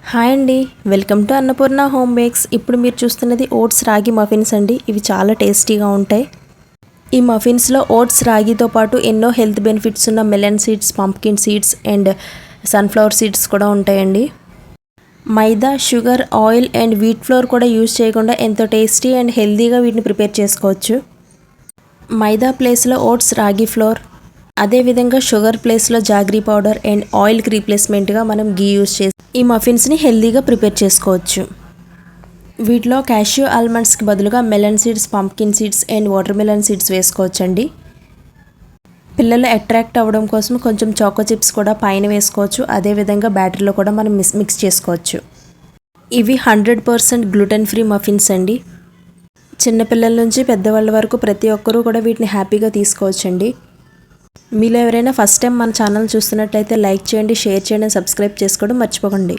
Hi అండి, welcome to Annapurna home bakes. ఇప్పుడు మీరు చూస్తున్నది ఓట్స్ రాగి మఫిన్స్ అండి. ఇవి చాలా టేస్టీగా ఉంటాయి. ఈ మఫిన్స్లో ఓట్స్ రాగితో పాటు ఎన్నో హెల్త్ బెనిఫిట్స్ ఉన్న melon seeds, pumpkin seeds and sunflower seeds కూడా ఉంటాయండి. Maida, sugar, oil and wheat flour కూడా యూజ్ చేయకుండా ఎంతో టేస్టీ అండ్ హెల్తీగా వీటిని ప్రిపేర్ చేసుకోవచ్చు. మైదా ప్లేస్లో ఓట్స్ రాగి ఫ్లోర్, అదేవిధంగా షుగర్ ప్లేస్లో జాగ్రీ పౌడర్ అండ్ ఆయిల్కి రీప్లేస్మెంట్గా మనం గీ యూజ్ చేసి ఈ మఫిన్స్ని హెల్తీగా ప్రిపేర్ చేసుకోవచ్చు. వీటిలో క్యాష్యూ ఆల్మండ్స్కి బదులుగా melon seeds, pumpkin seeds and water melon seeds వేసుకోవచ్చండి. పిల్లలు అట్రాక్ట్ అవ్వడం కోసం కొంచెం చాకో చిప్స్ కూడా పైన వేసుకోవచ్చు. అదేవిధంగా బ్యాటర్లో కూడా మనం మిక్స్ చేసుకోవచ్చు. ఇవి 100% గ్లూటెన్ ఫ్రీ మఫిన్స్ అండి. చిన్నపిల్లల నుంచి పెద్దవాళ్ళ వరకు ప్రతి ఒక్కరూ కూడా వీటిని హ్యాపీగా తీసుకోవచ్చండి. మీలో ఎవరైనా ఫస్ట్ టైం మన ఛానల్ చూస్తున్నట్లయితే లైక్ చేయండి, షేర్ చేయండి, సబ్స్క్రైబ్ చేసుకోవడం మర్చిపోకండి.